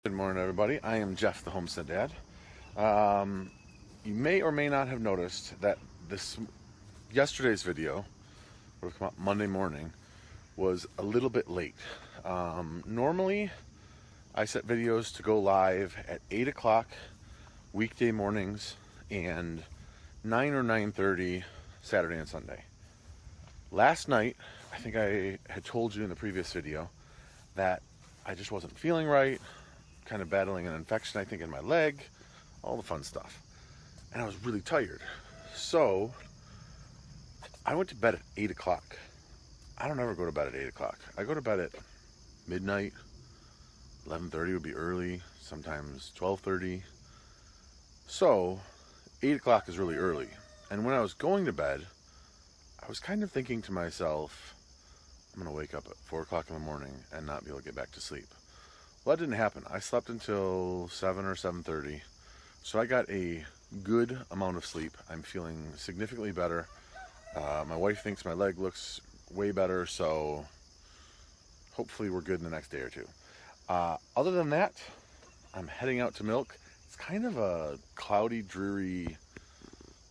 Good morning, everybody. I am Jeff, the Homestead Dad. You may or may not have noticed that yesterday's video, would have come out Monday morning, was a little bit late. Normally, I set videos to go live at 8 o'clock weekday mornings and 9 or 9:30 Saturday and Sunday. Last night, I think I had told you in the previous video that I just wasn't feeling right. Kind of battling an infection, I think, in my leg, all the fun stuff. And I was really tired. So I went to bed at 8 o'clock. I don't ever go to bed at 8 o'clock. I go to bed at midnight, 11:30 would be early, sometimes 12:30. So 8 o'clock is really early. And when I was going to bed, I was kind of thinking to myself, I'm going to wake up at 4 o'clock in the morning and not be able to get back to sleep. Well, that didn't happen. I slept until 7 or 7:30, so I got a good amount of sleep. I'm feeling significantly better. My wife thinks my leg looks way better, so hopefully we're good in the next day or two. Other than that, I'm heading out to milk. It's kind of a cloudy, dreary,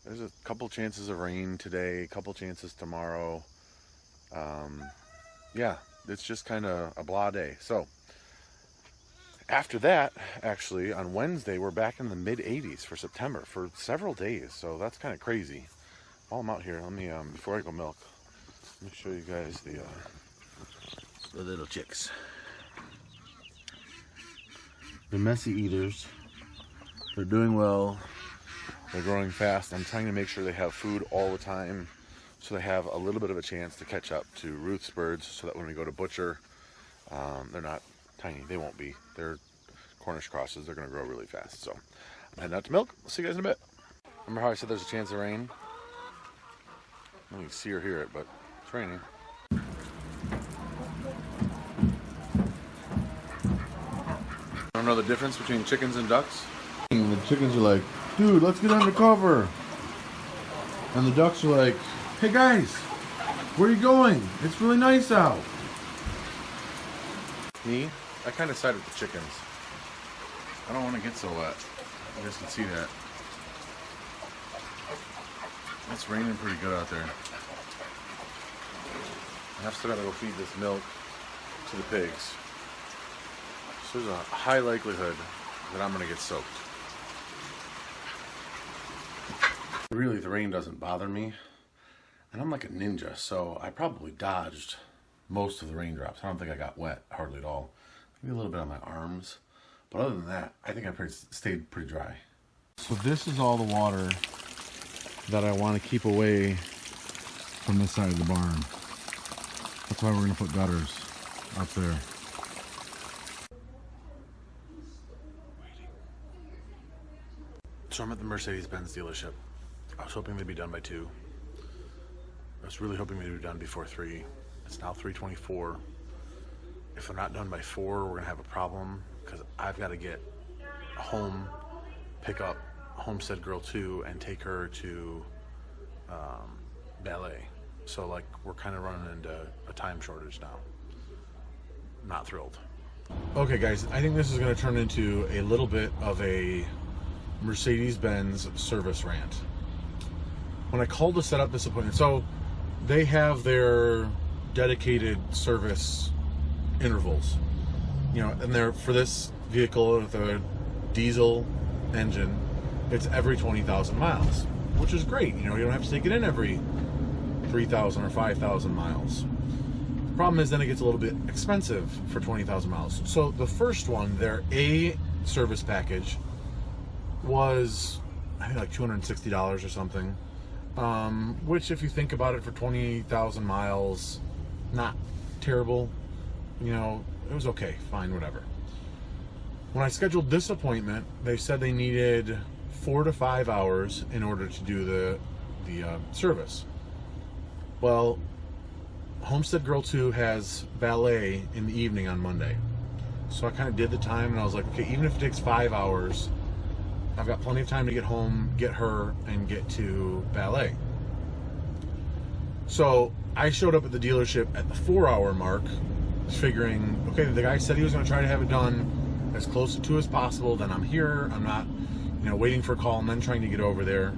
there's a couple chances of rain today, a couple chances tomorrow. Yeah, it's just kind of a blah day. So after that, actually, on Wednesday, we're back in the mid-80s for September for several days. So that's kind of crazy. While I'm out here, let me, before I go milk, let me show you guys the little chicks. They're messy eaters. They're doing well. They're growing fast. I'm trying to make sure they have food all the time so they have a little bit of a chance to catch up to Ruth's birds so that when we go to butcher, they're not tiny. They won't be. They're Cornish crosses. They're going to grow really fast. So I'm heading out to milk. I'll see you guys in a bit. Remember how I said there's a chance of rain? I don't even see or hear it, but it's raining. I don't know the difference between chickens and ducks. And the chickens are like, dude, let's get undercover. And the ducks are like, hey guys, where are you going? It's really nice out. Me, I kind of side with the chickens. I don't want to get so wet. You guys can see that. It's raining pretty good out there. I've still got to go feed this milk to the pigs. So there's a high likelihood that I'm going to get soaked. Really, the rain doesn't bother me. And I'm like a ninja, so I probably dodged most of the raindrops. I don't think I got wet hardly at all. Maybe a little bit on my arms. But other than that, I think I stayed pretty dry. So this is all the water that I want to keep away from this side of the barn. That's why we're going to put gutters up there. So I'm at the Mercedes-Benz dealership. I was hoping they'd be done by 2. I was really hoping they'd be done before 3. It's now 3:24. If they're not done by 4, we're gonna have a problem because I've got to get home, pick up Homestead Girl 2, and take her to ballet. So like we're kind of running into a time shortage now. Not thrilled. Okay, guys, I think this is gonna turn into a little bit of a Mercedes-Benz service rant. When I called to set up this appointment, so they have their dedicated service intervals, you know, and they're for this vehicle with a diesel engine, it's every 20,000 miles, which is great. You know, you don't have to take it in every 3,000 or 5,000 miles. The problem is then it gets a little bit expensive for 20,000 miles. So the first one, their A service package, was I think like $260 or something. Which if you think about it, for 20,000 miles, not terrible. You know, it was okay, fine, whatever. When I scheduled this appointment, they said they needed 4 to 5 hours in order to do the service. Well, Homestead Girl 2 has ballet in the evening on Monday. So I kind of did the time and I was like, okay, even if it takes 5 hours, I've got plenty of time to get home, get her, and get to ballet. So I showed up at the dealership at the 4-hour mark, figuring, okay, the guy said he was going to try to have it done as close to as possible. Then I'm here. I'm not, waiting for a call and then trying to get over there.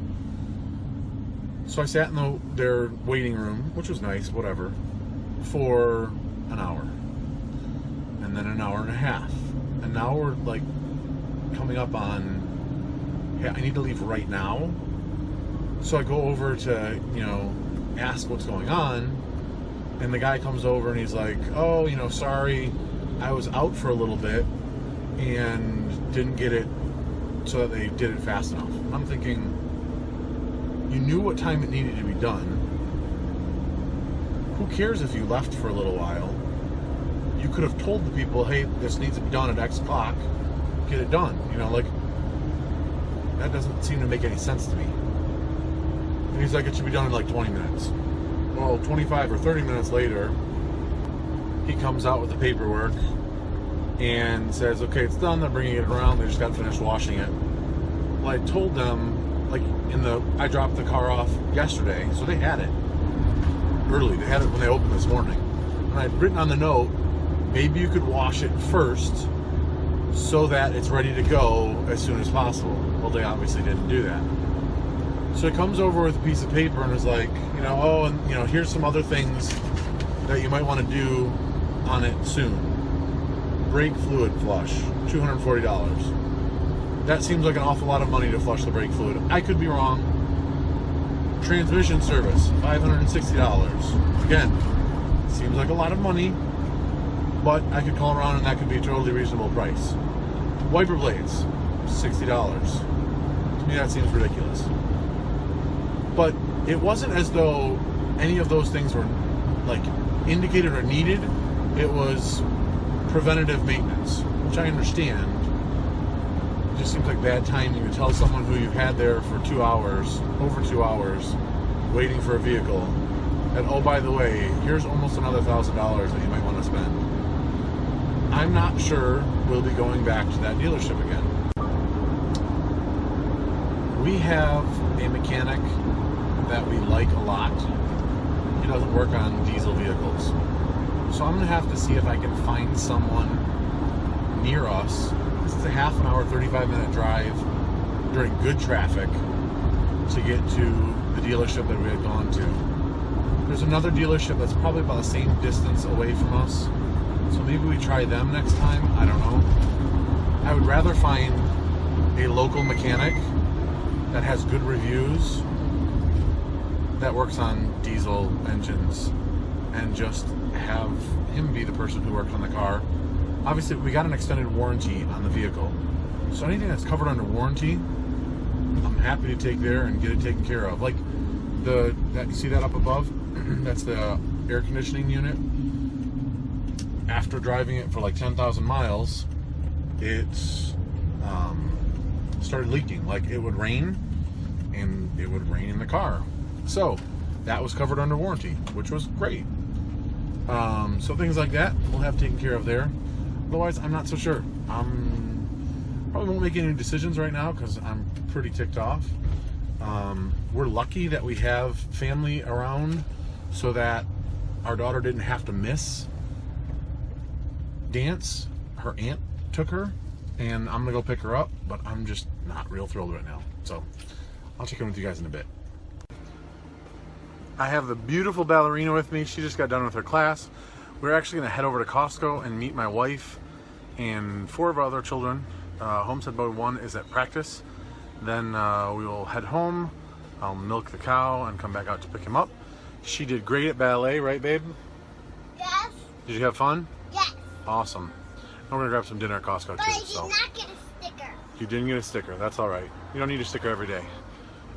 So I sat in their waiting room, which was nice, whatever, for an hour. And then an hour and a half. And now we're like coming up on, hey, I need to leave right now. So I go over to, ask what's going on. And the guy comes over and he's like, oh, sorry, I was out for a little bit and didn't get it so that they did it fast enough. I'm thinking, you knew what time it needed to be done. Who cares if you left for a little while? You could have told the people, hey, this needs to be done at X o'clock. Get it done. That doesn't seem to make any sense to me. And he's like, it should be done in like 20 minutes. Well, 25 or 30 minutes later, he comes out with the paperwork and says, okay, it's done. They're bringing it around. They just got finished washing it. Well, I told them, I dropped the car off yesterday, so they had it early. They had it when they opened this morning. And I'd written on the note, maybe you could wash it first so that it's ready to go as soon as possible. Well, they obviously didn't do that. So he comes over with a piece of paper and is like, here's some other things that you might want to do on it soon. Brake fluid flush, $240. That seems like an awful lot of money to flush the brake fluid. I could be wrong. Transmission service, $560. Again, seems like a lot of money, but I could call around and that could be a totally reasonable price. Wiper blades, $60. To me, that seems ridiculous. But it wasn't as though any of those things were indicated or needed. It was preventative maintenance, which I understand. It just seems like bad timing to tell someone who you've had there for 2 hours, over 2 hours, waiting for a vehicle, that, oh, by the way, here's almost another $1,000 that you might want to spend. I'm not sure we'll be going back to that dealership again. We have a mechanic that we like a lot. He doesn't work on diesel vehicles. So I'm going to have to see if I can find someone near us. This is a half an hour, 35-minute drive during good traffic to get to the dealership that we had gone to. There's another dealership that's probably about the same distance away from us. So maybe we try them next time. I don't know. I would rather find a local mechanic that has good reviews, that works on diesel engines, and just have him be the person who works on the car. Obviously, we got an extended warranty on the vehicle, so anything that's covered under warranty, I'm happy to take there and get it taken care of. Like you see that up above? That's the air conditioning unit. After driving it for like 10,000 miles, it started leaking. Like it would rain, and it would rain in the car. So that was covered under warranty, which was great. So things like that we'll have taken care of there. Otherwise, I'm not so sure. Probably won't make any decisions right now because I'm pretty ticked off. We're lucky that we have family around so that our daughter didn't have to miss dance. Her aunt took her, and I'm gonna go pick her up, but I'm just not real thrilled right now. So I'll check in with you guys in a bit. I have the beautiful ballerina with me. She just got done with her class. We're actually gonna head over to Costco and meet my wife and 4 of our other children. Homestead Boy 1 is at practice. Then we will head home. I'll milk the cow and come back out to pick him up. She did great at ballet, right, babe? Yes. Did you have fun? Yes. Awesome. We're gonna grab some dinner at Costco But too. I did So not get a sticker. you didn't get a sticker. That's all right. You don't need a sticker every day.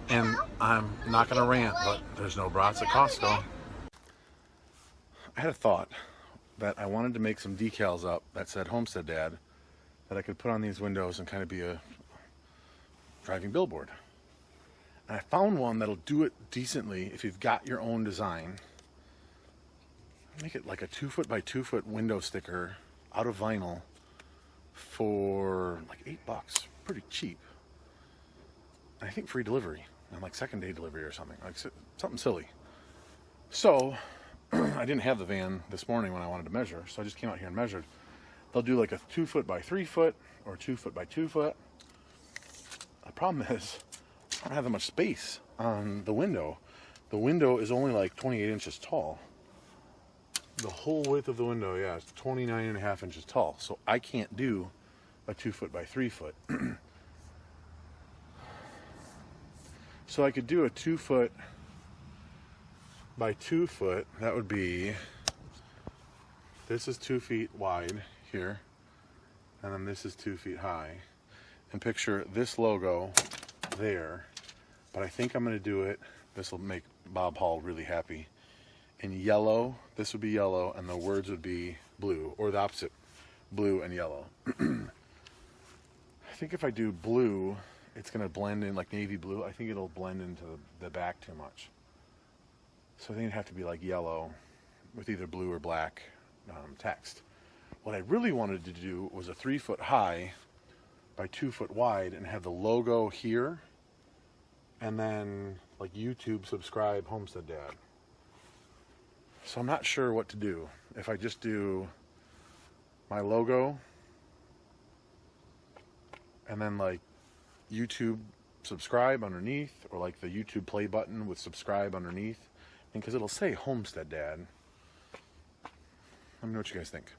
And I'm not gonna rant, but there's no brats at Costco. I had a thought that I wanted to make some decals up that said Homestead Dad that I could put on these windows and kind of be a driving billboard. And I found one that'll do it decently if you've got your own design. Make it like a 2-foot by 2-foot window sticker out of vinyl for like $8. Pretty cheap. And I think free delivery. And like 2nd-day delivery or something. Like something silly. So I didn't have the van this morning when I wanted to measure, so I just came out here and measured. they'll do like a 2 foot by 3 foot or 2 foot by 2 foot. The problem is I don't have that much space on the window. The window is only like 28 inches tall. The whole width of the window, yeah, is 29.5 inches tall. So I can't do a 2 foot by 3 foot. So I could do a 2 foot by 2 foot. That would be, this is 2 feet wide here, and then this is 2 feet high. And picture this logo there, but I think I'm going to do it, this will make Bob Hall really happy, in yellow. This would be yellow, and the words would be blue, or the opposite, blue and yellow. I think if I do blue, it's going to blend in like navy blue. I think it'll blend into the back too much. So I think it'd have to be like yellow with either blue or black text. What I really wanted to do was a 3 foot high by 2 foot wide and have the logo here, and then like YouTube, subscribe, Homestead Dad. So I'm not sure what to do. If I just do my logo and then like YouTube subscribe underneath, or like the YouTube play button with subscribe underneath, and because it'll say Homestead Dad. Let me know what you guys think.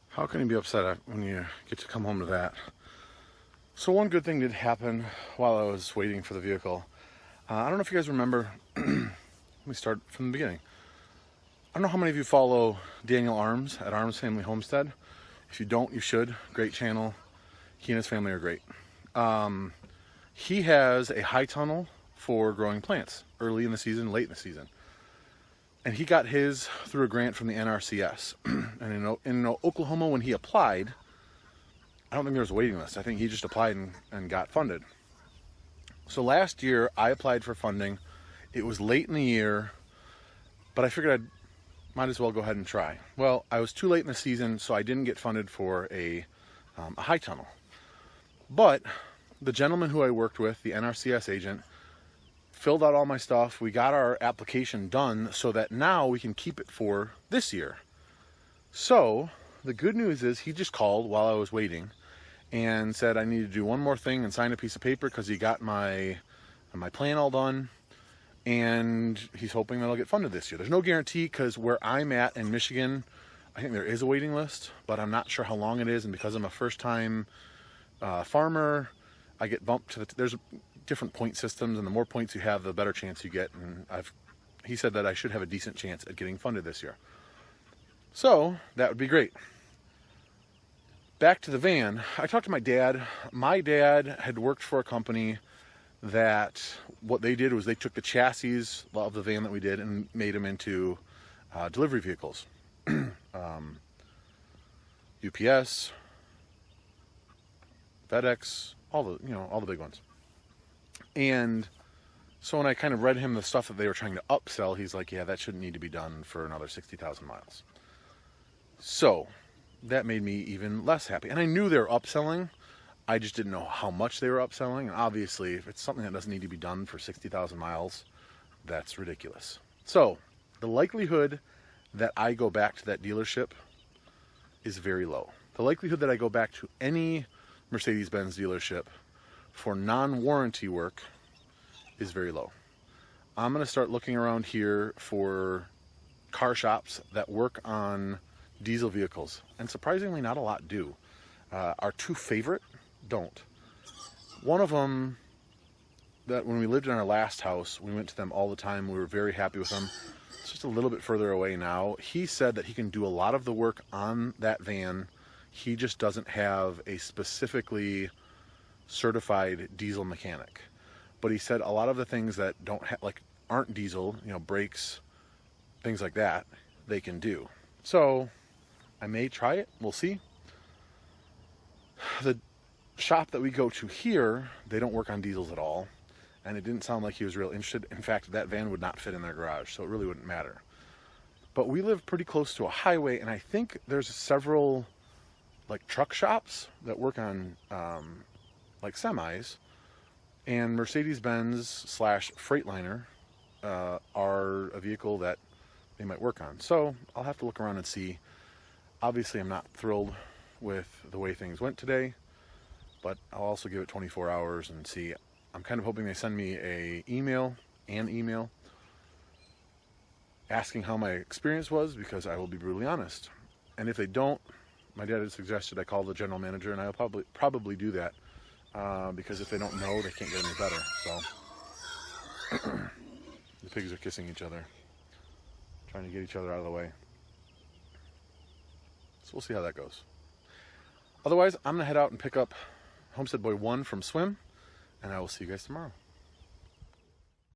How can you be upset when you get to come home to that? So one good thing did happen while I was waiting for the vehicle. I don't know if you guys remember. Let me start from the beginning. I don't know how many of you follow Daniel Arms at Arms Family Homestead. If you don't, you should. Great channel. He and his family are great. He has a high tunnel for growing plants, early in the season, late in the season. And he got his through a grant from the NRCS. And in Oklahoma, when he applied, I don't think there was a waiting list. I think he just applied and got funded. So last year, I applied for funding. It was late in the year, but I figured might as well go ahead and try. Well, I was too late in the season, so I didn't get funded for a high tunnel. But the gentleman who I worked with, the NRCS agent, filled out all my stuff. We got our application done so that now we can keep it for this year. So the good news is he just called while I was waiting and said I need to do one more thing and sign a piece of paper because he got my plan all done, and he's hoping that I'll get funded this year. There's no guarantee because where I'm at in Michigan, I think there is a waiting list, but I'm not sure how long it is, and because I'm a first-time farmer, I get bumped to there's different point systems, and the more points you have, the better chance you get. And he said that I should have a decent chance at getting funded this year. So that would be great. Back to the van. I talked to my dad. My dad had worked for a company that what they did was they took the chassis of the van that we did and made them into delivery vehicles. UPS, FedEx, all the big ones. And so when I kind of read him the stuff that they were trying to upsell, he's like, yeah, that shouldn't need to be done for another 60,000 miles. So that made me even less happy. And I knew they were upselling. I just didn't know how much they were upselling. And obviously, if it's something that doesn't need to be done for 60,000 miles, that's ridiculous. So the likelihood that I go back to that dealership is very low. The likelihood that I go back to any Mercedes-Benz dealership for non-warranty work is very low. I'm going to start looking around here for car shops that work on diesel vehicles, and surprisingly not a lot do. Our two favorite don't. One of them, that when we lived in our last house, we went to them all the time. We were very happy with them. It's just a little bit further away now. He said that he can do a lot of the work on that van. He just doesn't have a specifically certified diesel mechanic. But he said a lot of the things that aren't diesel, brakes, things like that, they can do. So I may try it. We'll see. The shop that we go to here, they don't work on diesels at all, and it didn't sound like he was real interested. In fact, that van would not fit in their garage, so it really wouldn't matter. But we live pretty close to a highway, and I think there's several truck shops that work on semis, and Mercedes-Benz / Freightliner are a vehicle that they might work on. So I'll have to look around and see. Obviously, I'm not thrilled with the way things went today, but I'll also give it 24 hours and see. I'm kind of hoping they send me an email asking how my experience was, because I will be brutally honest. And if they don't, my dad had suggested I call the general manager, and I'll probably do that, because if they don't know, they can't get any better. So the pigs are kissing each other, trying to get each other out of the way. So we'll see how that goes. Otherwise, I'm gonna head out and pick up Homestead Boy 1 from swim, and I will see you guys tomorrow.